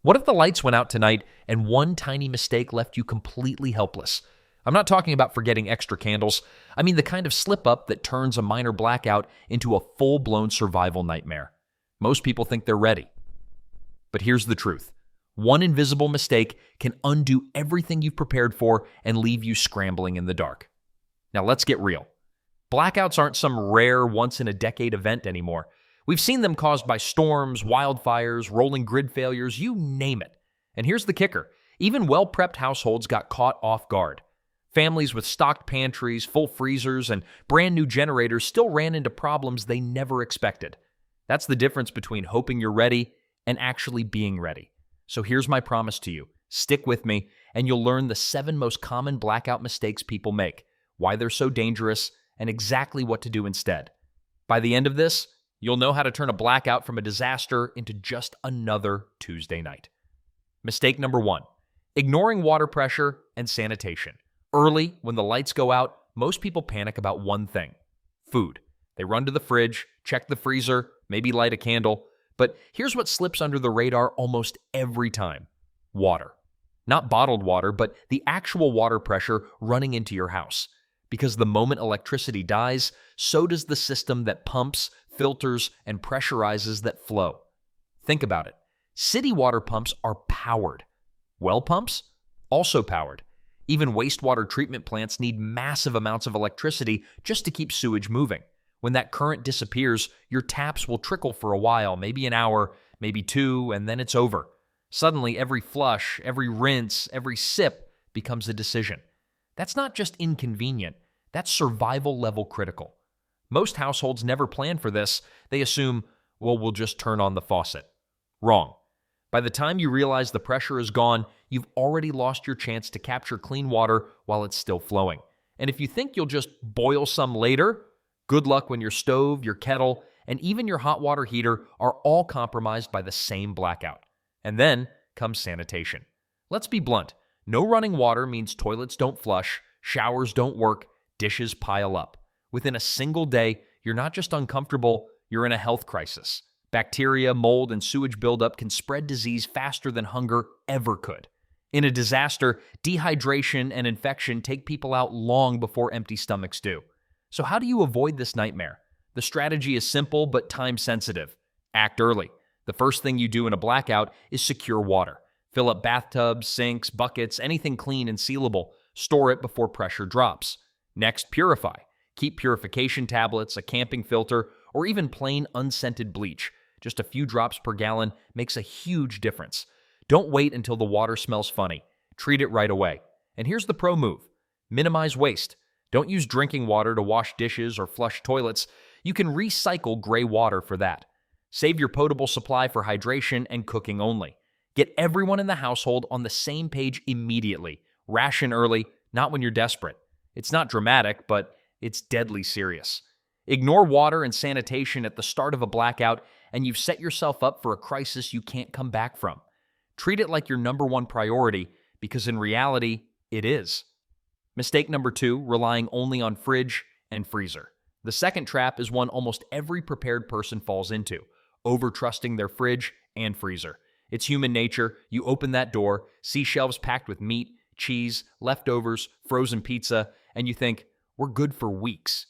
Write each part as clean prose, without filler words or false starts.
What if the lights went out tonight and one tiny mistake left you completely helpless? I'm not talking about forgetting extra candles. I mean the kind of slip-up that turns a minor blackout into a full-blown survival nightmare. Most people think they're ready. But here's the truth. One invisible mistake can undo everything you've prepared for and leave you scrambling in the dark. Now let's get real. Blackouts aren't some rare, once-in-a-decade event anymore. We've seen them caused by storms, wildfires, rolling grid failures, you name it. And here's the kicker. Even well-prepped households got caught off guard. Families with stocked pantries, full freezers, and brand new generators still ran into problems they never expected. That's the difference between hoping you're ready and actually being ready. So here's my promise to you. Stick with me, and you'll learn the 7 most common blackout mistakes people make, why they're so dangerous, and exactly what to do instead. By the end of this, you'll know how to turn a blackout from a disaster into just another Tuesday night. Mistake number 1, ignoring water pressure and sanitation. Early, when the lights go out, most people panic about one thing: food. They run to the fridge, check the freezer, maybe light a candle. But here's what slips under the radar almost every time: water. Not bottled water, but the actual water pressure running into your house. Because the moment electricity dies, so does the system that pumps, filters, and pressurizes that flow. Think about it. City water pumps are powered. Well pumps? Also powered. Even wastewater treatment plants need massive amounts of electricity just to keep sewage moving. When that current disappears, your taps will trickle for a while, maybe an hour, maybe 2, and then it's over. Suddenly, every flush, every rinse, every sip becomes a decision. That's not just inconvenient, that's survival level critical. Most households never plan for this. They assume, well, we'll just turn on the faucet. Wrong. By the time you realize the pressure is gone, you've already lost your chance to capture clean water while it's still flowing. And if you think you'll just boil some later, good luck when your stove, your kettle, and even your hot water heater are all compromised by the same blackout. And then comes sanitation. Let's be blunt. No running water means toilets don't flush, showers don't work, dishes pile up. Within a single day, you're not just uncomfortable, you're in a health crisis. Bacteria, mold, and sewage buildup can spread disease faster than hunger ever could. In a disaster, dehydration and infection take people out long before empty stomachs do. So how do you avoid this nightmare? The strategy is simple but time-sensitive. Act early. The first thing you do in a blackout is secure water. Fill up bathtubs, sinks, buckets, anything clean and sealable. Store it before pressure drops. Next, purify. Keep purification tablets, a camping filter, or even plain unscented bleach. Just a few drops per gallon makes a huge difference. Don't wait until the water smells funny. Treat it right away. And here's the pro move. Minimize waste. Don't use drinking water to wash dishes or flush toilets. You can recycle gray water for that. Save your potable supply for hydration and cooking only. Get everyone in the household on the same page immediately. Ration early, not when you're desperate. It's not dramatic, but it's deadly serious. Ignore water and sanitation at the start of a blackout, and you've set yourself up for a crisis you can't come back from. Treat it like your number 1 priority, because in reality, it is. Mistake number 2, relying only on fridge and freezer. The second trap is one almost every prepared person falls into: over-trusting their fridge and freezer. It's human nature. You open that door, see shelves packed with meat, cheese, leftovers, frozen pizza, and you think, we're good for weeks.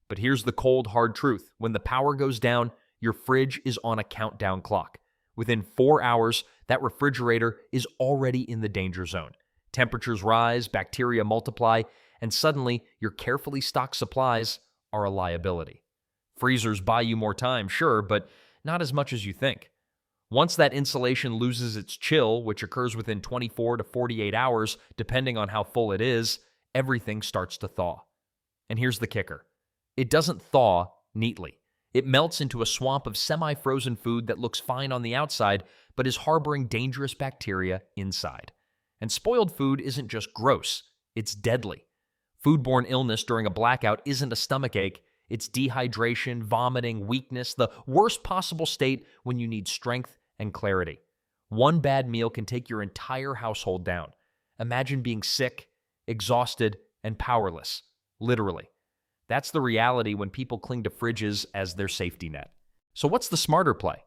But here's the cold, hard truth. When the power goes down, your fridge is on a countdown clock. Within 4 hours, that refrigerator is already in the danger zone. Temperatures rise, bacteria multiply, and suddenly your carefully stocked supplies are a liability. Freezers buy you more time, sure, but not as much as you think. Once that insulation loses its chill, which occurs within 24 to 48 hours, depending on how full it is, everything starts to thaw. And here's the kicker. It doesn't thaw neatly. It melts into a swamp of semi-frozen food that looks fine on the outside, but is harboring dangerous bacteria inside. And spoiled food isn't just gross, it's deadly. Foodborne illness during a blackout isn't a stomachache, it's dehydration, vomiting, weakness, the worst possible state when you need strength and clarity. One bad meal can take your entire household down. Imagine being sick, exhausted, and powerless, literally. That's the reality when people cling to fridges as their safety net. So what's the smarter play?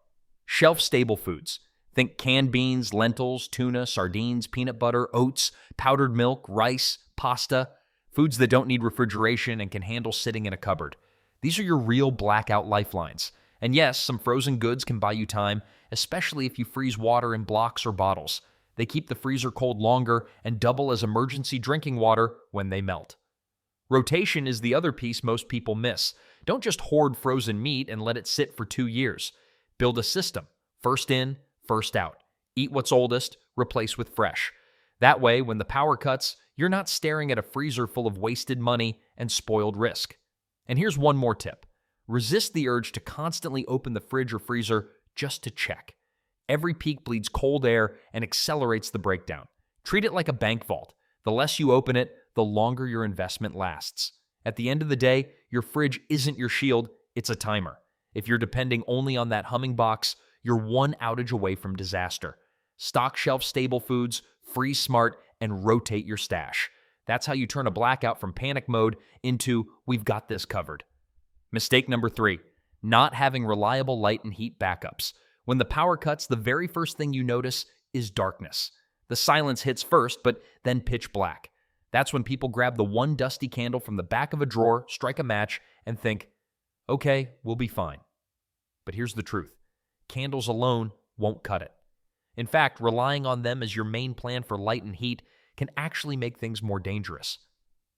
Shelf-stable foods. Think canned beans, lentils, tuna, sardines, peanut butter, oats, powdered milk, rice, pasta, foods that don't need refrigeration and can handle sitting in a cupboard. These are your real blackout lifelines. And yes, some frozen goods can buy you time, especially if you freeze water in blocks or bottles. They keep the freezer cold longer and double as emergency drinking water when they melt. Rotation is the other piece most people miss. Don't just hoard frozen meat and let it sit for 2 years. Build a system. First in, first out. Eat what's oldest, replace with fresh. That way, when the power cuts, you're not staring at a freezer full of wasted money and spoiled risk. And here's one more tip. Resist the urge to constantly open the fridge or freezer just to check. Every peak bleeds cold air and accelerates the breakdown. Treat it like a bank vault. The less you open it, the longer your investment lasts. At the end of the day, your fridge isn't your shield, it's a timer. If you're depending only on that humming box, you're one outage away from disaster. Stock shelf-stable foods, freeze smart, and rotate your stash. That's how you turn a blackout from panic mode into "we've got this covered." Mistake number 3, not having reliable light and heat backups. When the power cuts, the very first thing you notice is darkness. The silence hits first, but then pitch black. That's when people grab the one dusty candle from the back of a drawer, strike a match, and think, okay, we'll be fine. But here's the truth. Candles alone won't cut it. In fact, relying on them as your main plan for light and heat can actually make things more dangerous.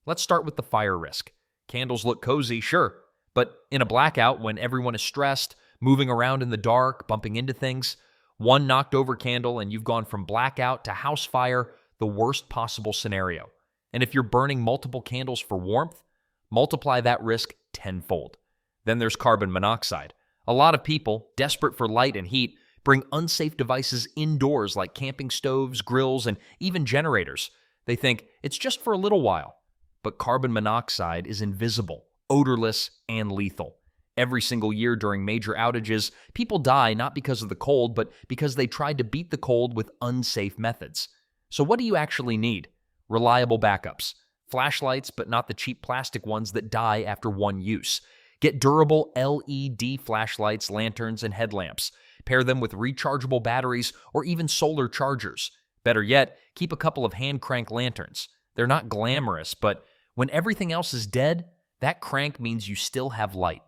Let's start with the fire risk. Candles look cozy, sure, but in a blackout, when everyone is stressed, moving around in the dark, bumping into things, one knocked over candle and you've gone from blackout to house fire, the worst possible scenario. And if you're burning multiple candles for warmth, multiply that risk tenfold. Then there's carbon monoxide. A lot of people, desperate for light and heat, bring unsafe devices indoors like camping stoves, grills, and even generators. They think it's just for a little while. But carbon monoxide is invisible, odorless, and lethal. Every single year during major outages, people die not because of the cold, but because they tried to beat the cold with unsafe methods. So what do you actually need? Reliable backups. Flashlights, but not the cheap plastic ones that die after one use. Get durable LED flashlights, lanterns, and headlamps. Pair them with rechargeable batteries or even solar chargers. Better yet, keep a couple of hand crank lanterns. They're not glamorous, but when everything else is dead, that crank means you still have light.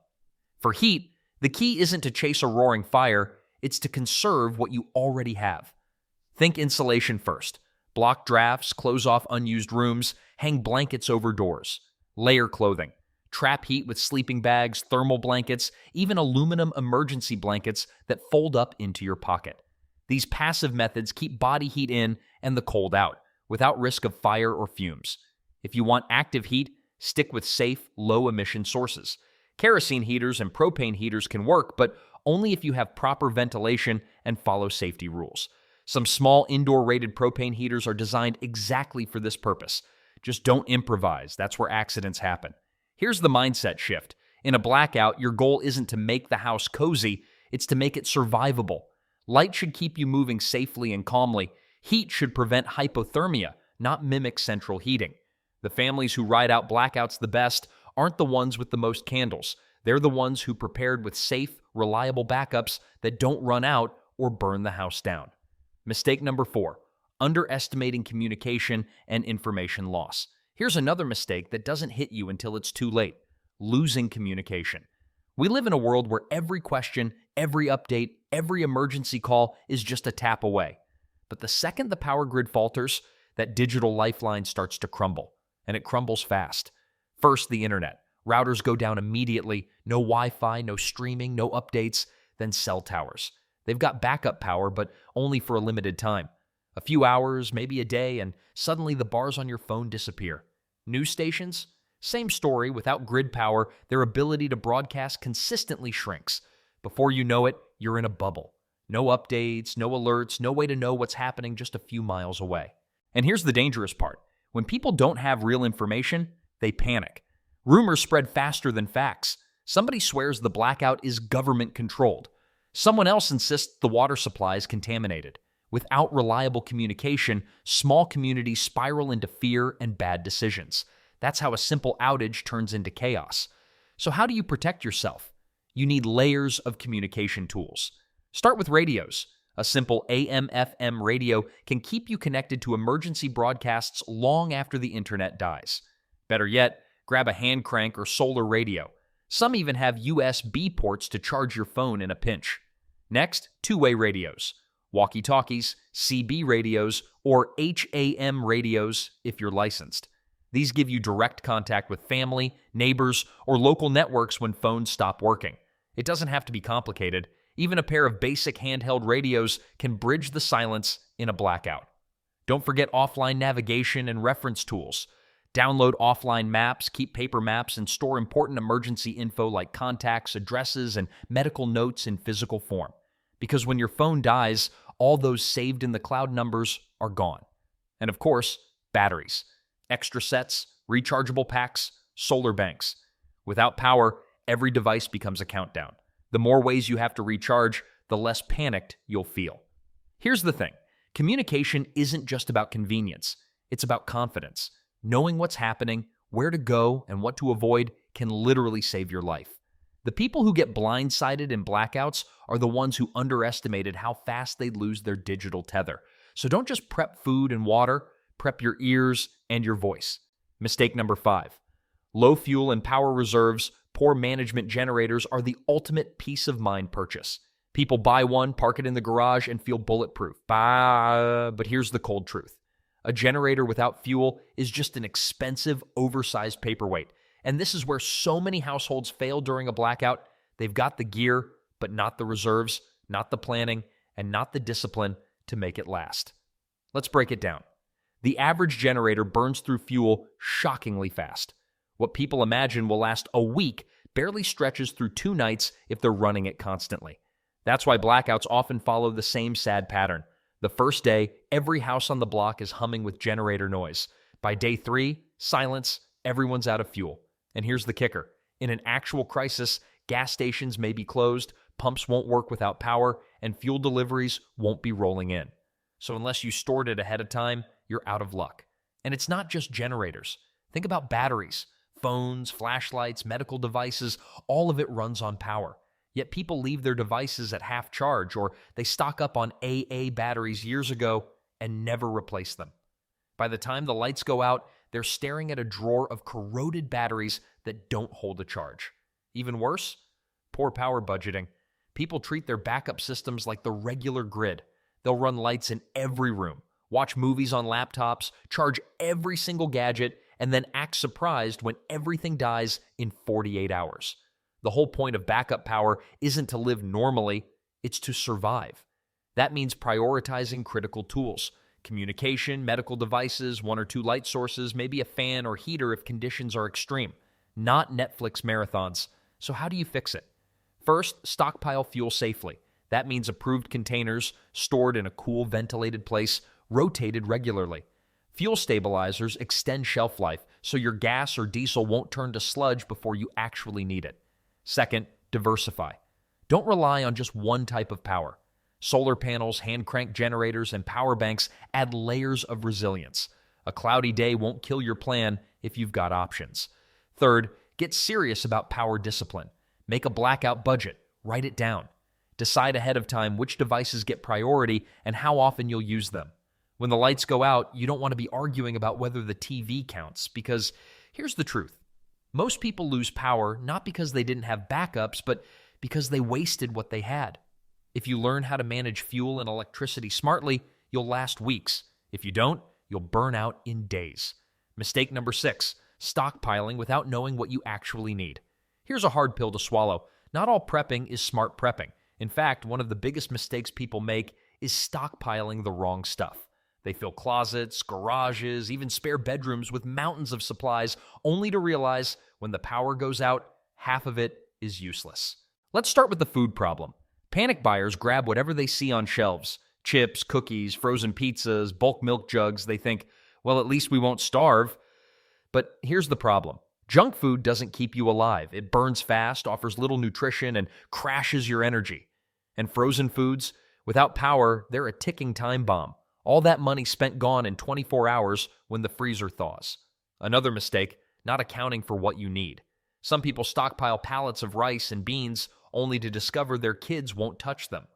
For heat, the key isn't to chase a roaring fire, it's to conserve what you already have. Think insulation first. Block drafts, close off unused rooms, hang blankets over doors. Layer clothing. Trap heat with sleeping bags, thermal blankets, even aluminum emergency blankets that fold up into your pocket. These passive methods keep body heat in and the cold out, without risk of fire or fumes. If you want active heat, stick with safe, low-emission sources. Kerosene heaters and propane heaters can work, but only if you have proper ventilation and follow safety rules. Some small indoor-rated propane heaters are designed exactly for this purpose. Just don't improvise. That's where accidents happen. Here's the mindset shift. In a blackout, your goal isn't to make the house cozy, it's to make it survivable. Light should keep you moving safely and calmly. Heat should prevent hypothermia, not mimic central heating. The families who ride out blackouts the best aren't the ones with the most candles. They're the ones who prepared with safe, reliable backups that don't run out or burn the house down. Mistake number 4, underestimating communication and information loss. Here's another mistake that doesn't hit you until it's too late: losing communication. We live in a world where every question, every update, every emergency call is just a tap away. But the second the power grid falters, that digital lifeline starts to crumble, and it crumbles fast. First, the internet. Routers go down immediately. No Wi-Fi, no streaming, no updates. Then cell towers. They've got backup power, but only for a limited time. A few hours, maybe a day, and suddenly the bars on your phone disappear. News stations? Same story. Without grid power, their ability to broadcast consistently shrinks. Before you know it, you're in a bubble. No updates, no alerts, no way to know what's happening just a few miles away. And here's the dangerous part. When people don't have real information, they panic. Rumors spread faster than facts. Somebody swears the blackout is government-controlled. Someone else insists the water supply is contaminated. Without reliable communication, small communities spiral into fear and bad decisions. That's how a simple outage turns into chaos. So how do you protect yourself? You need layers of communication tools. Start with radios. A simple AM/FM radio can keep you connected to emergency broadcasts long after the internet dies. Better yet, grab a hand crank or solar radio. Some even have USB ports to charge your phone in a pinch. Next, two-way radios, walkie-talkies, CB radios, or HAM radios if you're licensed. These give you direct contact with family, neighbors, or local networks when phones stop working. It doesn't have to be complicated. Even a pair of basic handheld radios can bridge the silence in a blackout. Don't forget offline navigation and reference tools. Download offline maps, keep paper maps, and store important emergency info like contacts, addresses, and medical notes in physical form. Because when your phone dies, all those saved in the cloud numbers are gone. And of course, batteries. Extra sets, rechargeable packs, solar banks. Without power, every device becomes a countdown. The more ways you have to recharge, the less panicked you'll feel. Here's the thing. Communication isn't just about convenience. It's about confidence. Knowing what's happening, where to go, and what to avoid can literally save your life. The people who get blindsided in blackouts are the ones who underestimated how fast they'd lose their digital tether. So don't just prep food and water, prep your ears and your voice. Mistake number 5. Low fuel and power reserves, poor management generators are the ultimate peace of mind purchase. People buy one, park it in the garage, and feel bulletproof. But here's the cold truth. A generator without fuel is just an expensive, oversized paperweight. And this is where so many households fail during a blackout. They've got the gear, but not the reserves, not the planning, and not the discipline to make it last. Let's break it down. The average generator burns through fuel shockingly fast. What people imagine will last a week barely stretches through 2 nights if they're running it constantly. That's why blackouts often follow the same sad pattern. The first day, every house on the block is humming with generator noise. By day 3, silence, everyone's out of fuel. And here's the kicker. In an actual crisis, gas stations may be closed, pumps won't work without power, and fuel deliveries won't be rolling in. So unless you stored it ahead of time, you're out of luck. And it's not just generators. Think about batteries. Phones, flashlights, medical devices, all of it runs on power. Yet people leave their devices at half charge, or they stock up on AA batteries years ago and never replace them. By the time the lights go out, they're staring at a drawer of corroded batteries that don't hold a charge. Even worse, poor power budgeting. People treat their backup systems like the regular grid. They'll run lights in every room, watch movies on laptops, charge every single gadget, and then act surprised when everything dies in 48 hours. The whole point of backup power isn't to live normally, it's to survive. That means prioritizing critical tools. Communication, medical devices, 1 or 2 light sources, maybe a fan or heater if conditions are extreme. Not Netflix marathons. So how do you fix it? First, stockpile fuel safely. That means approved containers, stored in a cool, ventilated place, rotated regularly. Fuel stabilizers extend shelf life, so your gas or diesel won't turn to sludge before you actually need it. Second, diversify. Don't rely on just one type of power. Solar panels, hand crank generators, and power banks add layers of resilience. A cloudy day won't kill your plan if you've got options. Third, get serious about power discipline. Make a blackout budget. Write it down. Decide ahead of time which devices get priority and how often you'll use them. When the lights go out, you don't want to be arguing about whether the TV counts, because here's the truth. Most people lose power not because they didn't have backups, but because they wasted what they had. If you learn how to manage fuel and electricity smartly, you'll last weeks. If you don't, you'll burn out in days. Mistake number 6, stockpiling without knowing what you actually need. Here's a hard pill to swallow. Not all prepping is smart prepping. In fact, one of the biggest mistakes people make is stockpiling the wrong stuff. They fill closets, garages, even spare bedrooms with mountains of supplies, only to realize when the power goes out, half of it is useless. Let's start with the food problem. Panic buyers grab whatever they see on shelves. Chips, cookies, frozen pizzas, bulk milk jugs. They think, well, at least we won't starve. But here's the problem. Junk food doesn't keep you alive. It burns fast, offers little nutrition, and crashes your energy. And frozen foods, without power, they're a ticking time bomb. All that money spent gone in 24 hours when the freezer thaws. Another mistake, not accounting for what you need. Some people stockpile pallets of rice and beans only to discover their kids won't touch them.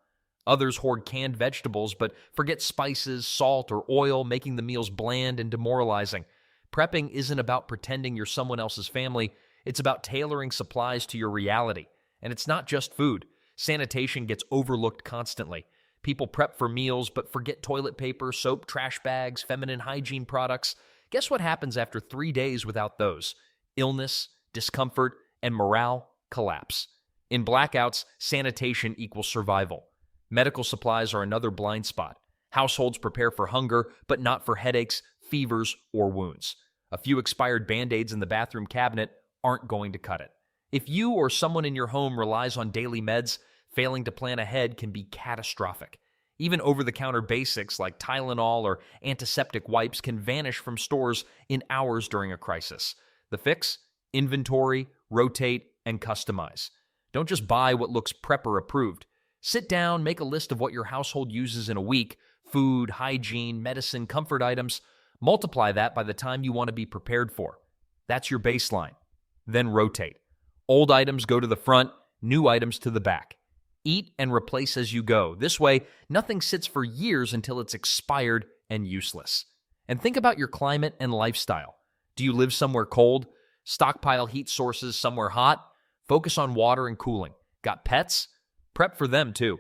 Others hoard canned vegetables but forget spices, salt, or oil, making the meals bland and demoralizing. Prepping isn't about pretending you're someone else's family. It's about tailoring supplies to your reality. And it's not just food. Sanitation gets overlooked constantly. People prep for meals but forget toilet paper, soap, trash bags, feminine hygiene products. Guess what happens after 3 days without those? Illness, discomfort, and morale collapse. In blackouts, sanitation equals survival. Medical supplies are another blind spot. Households prepare for hunger, but not for headaches, fevers, or wounds. A few expired Band-Aids in the bathroom cabinet aren't going to cut it. If you or someone in your home relies on daily meds, failing to plan ahead can be catastrophic. Even over-the-counter basics like Tylenol or antiseptic wipes can vanish from stores in hours during a crisis. The fix? Inventory, rotate, and customize. Don't just buy what looks prepper approved. Sit down, make a list of what your household uses in a week: food, hygiene, medicine, comfort items. Multiply that by the time you want to be prepared for. That's your baseline. Then rotate. Old items go to the front, new items to the back. Eat and replace as you go. This way, nothing sits for years until it's expired and useless. And think about your climate and lifestyle. Do you live somewhere cold? Stockpile heat sources somewhere hot? Focus on water and cooling. Got pets? Prep for them too.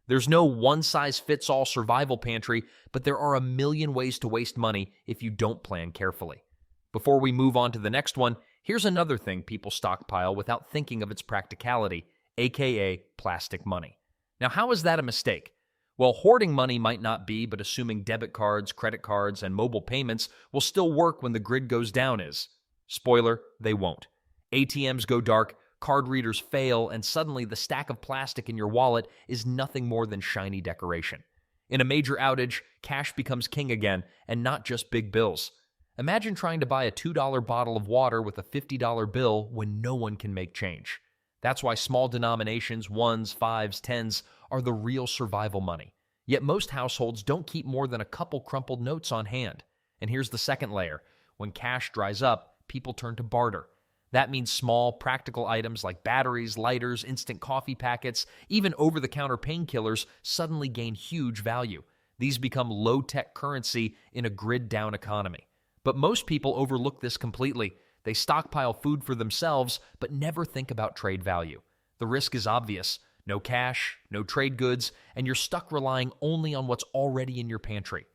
There's no one-size-fits-all survival pantry, but there are a million ways to waste money if you don't plan carefully. Before we move on to the next one, here's another thing people stockpile without thinking of its practicality, aka plastic money. Now, how is that a mistake? Well, hoarding money might not be, but assuming debit cards, credit cards, and mobile payments will still work when the grid goes down is. Spoiler, they won't. ATMs go dark, card readers fail, and suddenly the stack of plastic in your wallet is nothing more than shiny decoration. In a major outage, cash becomes king again, and not just big bills. Imagine trying to buy a $2 bottle of water with a $50 bill when no one can make change. That's why small denominations, ones, fives, tens, are the real survival money. Yet most households don't keep more than a couple crumpled notes on hand. And here's the second layer. When cash dries up, people turn to barter. That means small, practical items like batteries, lighters, instant coffee packets, even over-the-counter painkillers suddenly gain huge value. These become low-tech currency in a grid-down economy. But most people overlook this completely. They stockpile food for themselves, but never think about trade value. The risk is obvious. No cash, no trade goods, and you're stuck relying only on what's already in your pantry.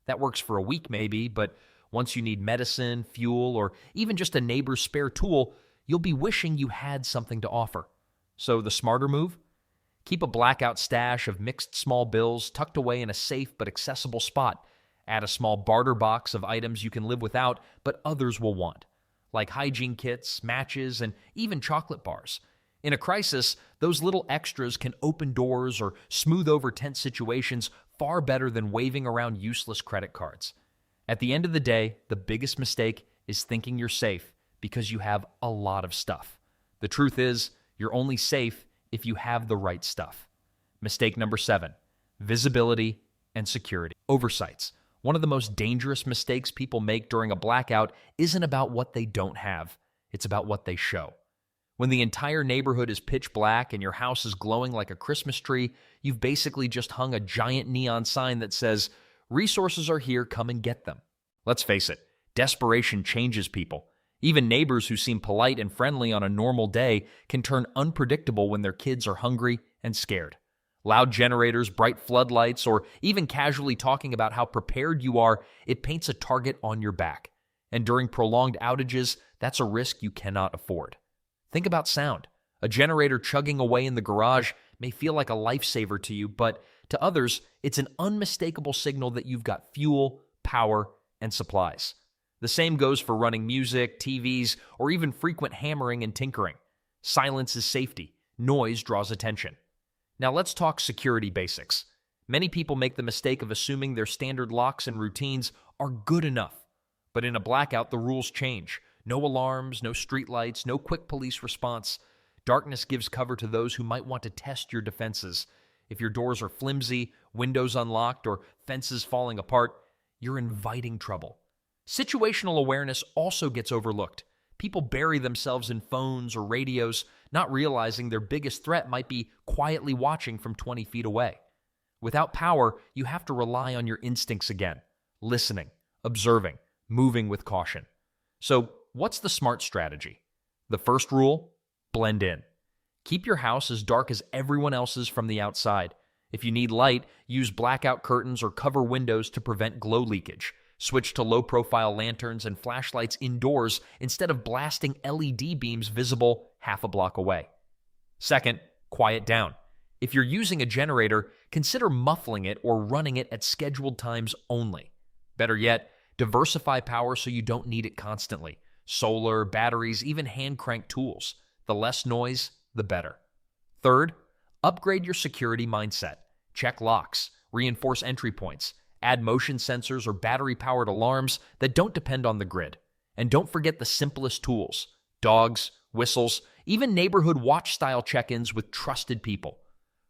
That works for a week maybe, but once you need medicine, fuel, or even just a neighbor's spare tool, you'll be wishing you had something to offer. So the smarter move? Keep a blackout stash of mixed small bills tucked away in a safe but accessible spot. Add a small barter box of items you can live without, but others will want, like hygiene kits, matches, and even chocolate bars. In a crisis, those little extras can open doors or smooth over tense situations far better than waving around useless credit cards. At the end of the day, the biggest mistake is thinking you're safe because you have a lot of stuff. The truth is, you're only safe if you have the right stuff. Mistake number 7, visibility and security. Oversights. One of the most dangerous mistakes people make during a blackout isn't about what they don't have. It's about what they show. When the entire neighborhood is pitch black and your house is glowing like a Christmas tree, you've basically just hung a giant neon sign that says, "Resources are here, come and get them." Let's face it, desperation changes people. Even neighbors who seem polite and friendly on a normal day can turn unpredictable when their kids are hungry and scared. Loud generators, bright floodlights, or even casually talking about how prepared you are, it paints a target on your back. And during prolonged outages, that's a risk you cannot afford. Think about sound. A generator chugging away in the garage may feel like a lifesaver to you, but to others, it's an unmistakable signal that you've got fuel, power, and supplies. The same goes for running music, TVs, or even frequent hammering and tinkering. Silence is safety. Noise draws attention. Now let's talk security basics. Many people make the mistake of assuming their standard locks and routines are good enough. But in a blackout, the rules change. No alarms, no streetlights, no quick police response. Darkness gives cover to those who might want to test your defenses. If your doors are flimsy, windows unlocked, or fences falling apart, you're inviting trouble. Situational awareness also gets overlooked. People bury themselves in phones or radios, not realizing their biggest threat might be quietly watching from 20 feet away. Without power, you have to rely on your instincts again, listening, observing, moving with caution. So, what's the smart strategy? The first rule: blend in. Keep your house as dark as everyone else's from the outside. If you need light, use blackout curtains or cover windows to prevent glow leakage. Switch to low-profile lanterns and flashlights indoors instead of blasting LED beams visible half a block away. Second, quiet down. If you're using a generator, consider muffling it or running it at scheduled times only. Better yet, diversify power so you don't need it constantly. Solar, batteries, even hand-crank tools. The less noise, the better. Third, upgrade your security mindset. Check locks, reinforce entry points, add motion sensors or battery-powered alarms that don't depend on the grid. And don't forget the simplest tools: dogs, whistles, even neighborhood watch-style check-ins with trusted people.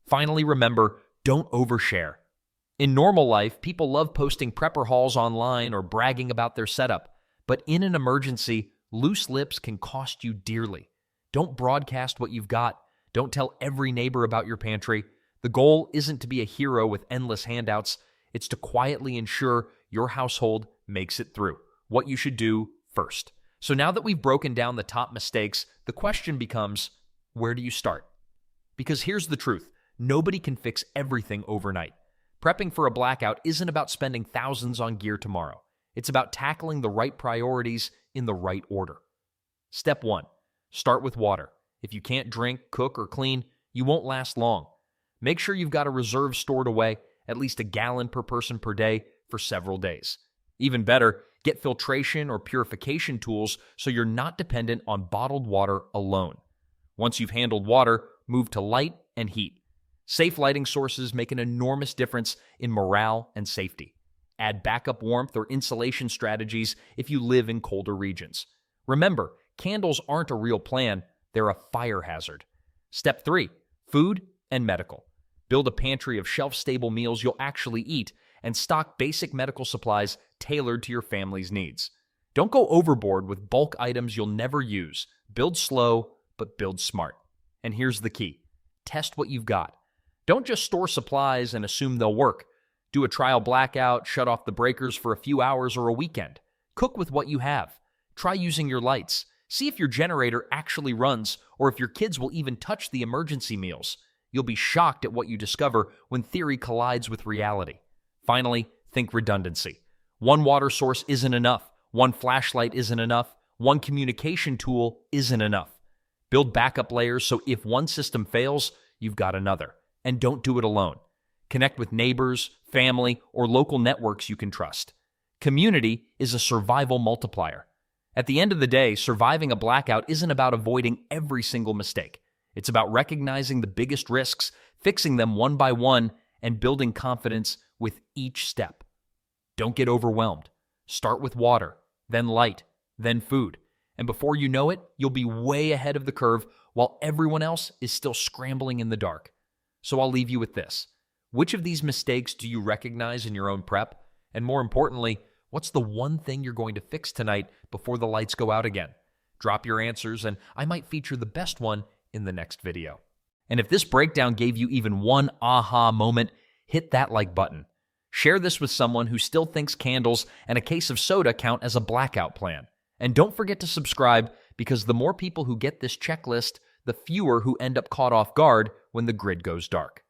Finally, remember, don't overshare. In normal life, people love posting prepper hauls online or bragging about their setup. But in an emergency, loose lips can cost you dearly. Don't broadcast what you've got. Don't tell every neighbor about your pantry. The goal isn't to be a hero with endless handouts. It's to quietly ensure your household makes it through. What you should do first. So now that we've broken down the top mistakes, the question becomes, where do you start? Because here's the truth. Nobody can fix everything overnight. Prepping for a blackout isn't about spending thousands on gear tomorrow. It's about tackling the right priorities in the right order. Step 1. Start with water. If you can't drink, cook, or clean, you won't last long. Make sure you've got a reserve stored away, at least a gallon per person per day, for several days. Even better, get filtration or purification tools so you're not dependent on bottled water alone. Once you've handled water, move to light and heat. Safe lighting sources make an enormous difference in morale and safety. Add backup warmth or insulation strategies if you live in colder regions. Remember, candles aren't a real plan, they're a fire hazard. Step 3. Food and medical. Build a pantry of shelf-stable meals you'll actually eat and stock basic medical supplies tailored to your family's needs. Don't go overboard with bulk items you'll never use. Build slow, but build smart. And here's the key. Test what you've got. Don't just store supplies and assume they'll work. Do a trial blackout, shut off the breakers for a few hours or a weekend. Cook with what you have. Try using your lights. See if your generator actually runs or if your kids will even touch the emergency meals. You'll be shocked at what you discover when theory collides with reality. Finally, think redundancy. One water source isn't enough. One flashlight isn't enough. One communication tool isn't enough. Build backup layers so if one system fails, you've got another. And don't do it alone. Connect with neighbors, family, or local networks you can trust. Community is a survival multiplier. At the end of the day, surviving a blackout isn't about avoiding every single mistake. It's about recognizing the biggest risks, fixing them one by one, and building confidence with each step. Don't get overwhelmed. Start with water, then light, then food. And before you know it, you'll be way ahead of the curve while everyone else is still scrambling in the dark. So I'll leave you with this. Which of these mistakes do you recognize in your own prep? And more importantly, what's the one thing you're going to fix tonight before the lights go out again? Drop your answers, and I might feature the best one in the next video. And if this breakdown gave you even one aha moment, hit that like button. Share this with someone who still thinks candles and a case of soda count as a blackout plan. And don't forget to subscribe, because the more people who get this checklist, the fewer who end up caught off guard when the grid goes dark.